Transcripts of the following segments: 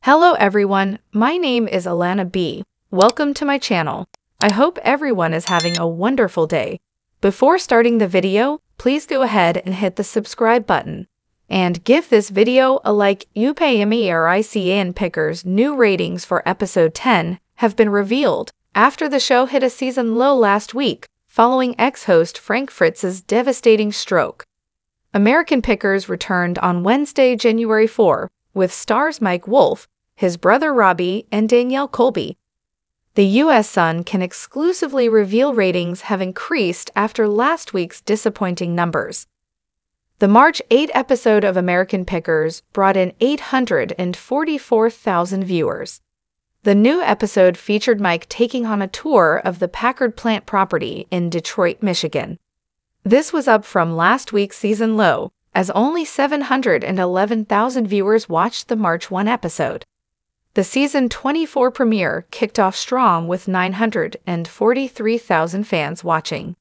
Hello everyone, my name is Alana B. Welcome to my channel. I hope everyone is having a wonderful day. Before starting the video, please go ahead and hit the subscribe button. And give this video a like. Americanpickers' new ratings for episode 10 have been revealed after the show hit a season low last week, following ex-host Frank Fritz's devastating stroke. Americanpickers returned on Wednesday, January 4, with stars Mike Wolfe, his brother Robbie, and Danielle Colby. The U.S. Sun can exclusively reveal ratings have increased after last week's disappointing numbers. The March 8 episode of Americanpickers brought in 844,000 viewers. The new episode featured Mike taking on a tour of the Packard plant property in Detroit, Michigan. This was up from last week's season low, as only 711,000 viewers watched the March 1 episode. The season 24 premiere kicked off strong with 943,000 fans watching.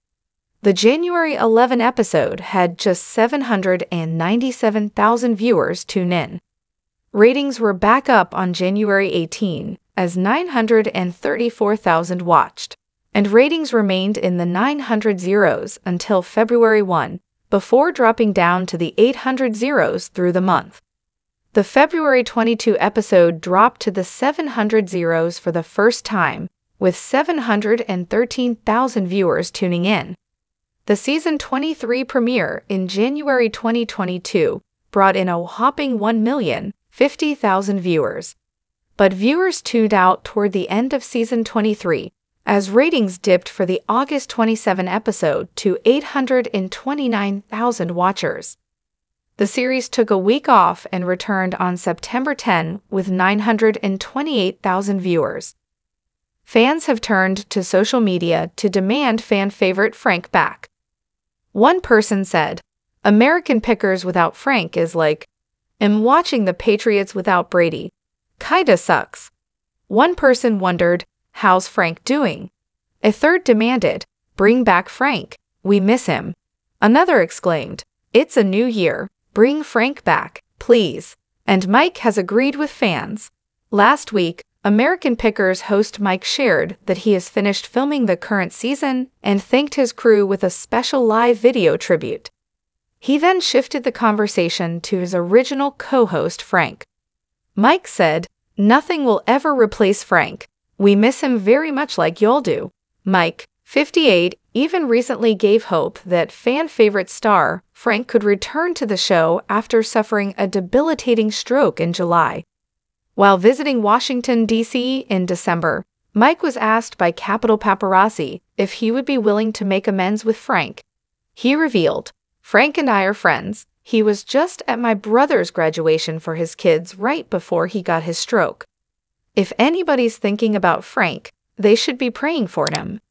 The January 11 episode had just 797,000 viewers tune in. Ratings were back up on January 18, as 934,000 watched, and ratings remained in the 900 zeros until February 1, before dropping down to the 800 zeros through the month. The February 22 episode dropped to the 700 zeros for the first time, with 713,000 viewers tuning in. The season 23 premiere in January 2022 brought in a whopping 1,050,000 viewers. But viewers tuned out toward the end of season 23, as ratings dipped for the August 27 episode to 829,000 watchers. The series took a week off and returned on September 10 with 928,000 viewers. Fans have turned to social media to demand fan favorite Frank back. One person said, "Americanpickers without Frank is like, I'm watching the Patriots without Brady. Kinda sucks." One person wondered, "How's Frank doing?" A third demanded, "Bring back Frank. We miss him." Another exclaimed, "It's a new year. Bring Frank back, please." And Mike has agreed with fans. Last week, Americanpickers host Mike shared that he has finished filming the current season and thanked his crew with a special live video tribute. He then shifted the conversation to his original co-host Frank. Mike said, "Nothing will ever replace Frank. We miss him very much like y'all do." Mike, 58, even recently gave hope that fan-favorite star Frank could return to the show after suffering a debilitating stroke in July. While visiting Washington, D.C. in December, Mike was asked by Capitol Paparazzi if he would be willing to make amends with Frank. He revealed, "Frank and I are friends. He was just at my brother's graduation for his kids right before he got his stroke. If anybody's thinking about Frank, they should be praying for him."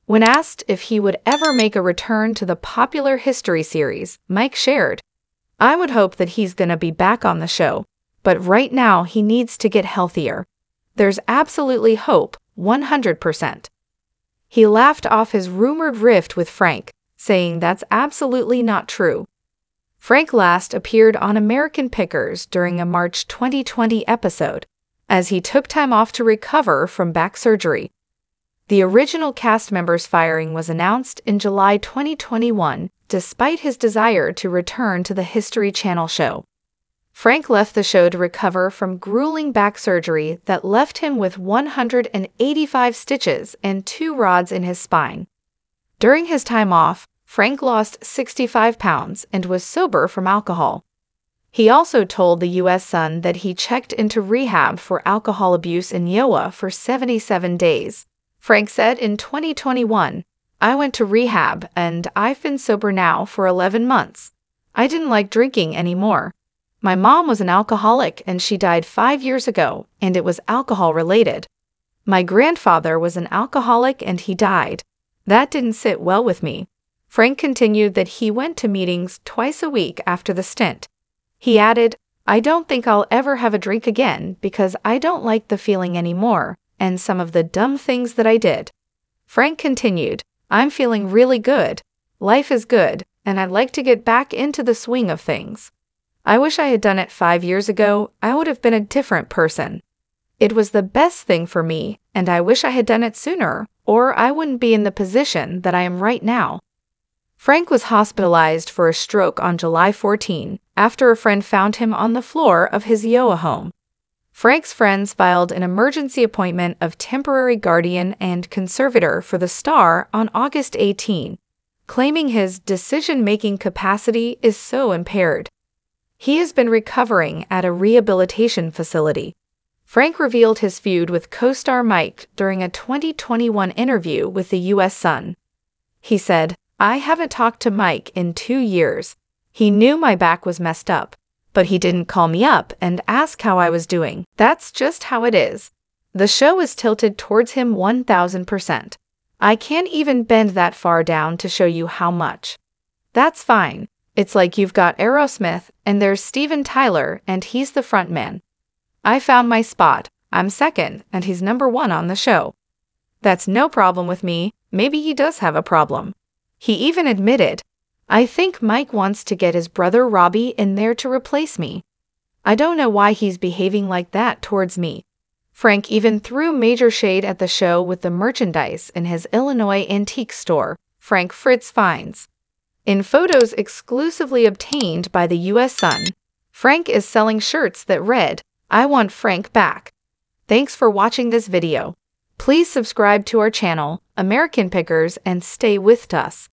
When asked if he would ever make a return to the popular history series, Mike shared, "I would hope that he's gonna be back on the show, but right now he needs to get healthier. There's absolutely hope, 100%. He laughed off his rumored rift with Frank, saying that's absolutely not true. Frank last appeared on Americanpickers during a March 2020 episode, as he took time off to recover from back surgery. The original cast member's firing was announced in July 2021, despite his desire to return to the History Channel show. Frank left the show to recover from grueling back surgery that left him with 185 stitches and 2 rods in his spine. During his time off, Frank lost 65 pounds and was sober from alcohol. He also told the U.S. Sun that he checked into rehab for alcohol abuse in Iowa for 77 days. Frank said in 2021, "I went to rehab and I've been sober now for 11 months. I didn't like drinking anymore. My mom was an alcoholic and she died 5 years ago, and it was alcohol related. My grandfather was an alcoholic and he died. That didn't sit well with me." Frank continued that he went to meetings twice a week after the stint. He added, "I don't think I'll ever have a drink again because I don't like the feeling anymore and some of the dumb things that I did." Frank continued, "I'm feeling really good. Life is good, and I'd like to get back into the swing of things. I wish I had done it 5 years ago. I would have been a different person. It was the best thing for me, and I wish I had done it sooner, or I wouldn't be in the position that I am right now. Frank was hospitalized for a stroke on July 14 after a friend found him on the floor of his Iowa home. Frank's friends filed an emergency appointment of temporary guardian and conservator for the star on August 18, claiming his decision-making capacity is so impaired. He has been recovering at a rehabilitation facility. Frank revealed his feud with co-star Mike during a 2021 interview with the U.S. Sun. He said, "I haven't talked to Mike in 2 years. He knew my back was messed up, but he didn't call me up and ask how I was doing. That's just how it is." The show is tilted towards him 1000%. "I can't even bend that far down to show you how much." That's fine. It's like you've got Aerosmith and there's Steven Tyler and he's the frontman. I found my spot. I'm second and he's number 1 on the show. That's no problem with me. Maybe he does have a problem. He even admitted, "I think Mike wants to get his brother Robbie in there to replace me. I don't know why he's behaving like that towards me." Frank even threw major shade at the show with the merchandise in his Illinois antique store, Frank Fritz finds. In photos exclusively obtained by the U.S. Sun, Frank is selling shirts that read, "I want Frank back." Thanks for watching this video. Please subscribe to our channel, American Pickers, and stay with us.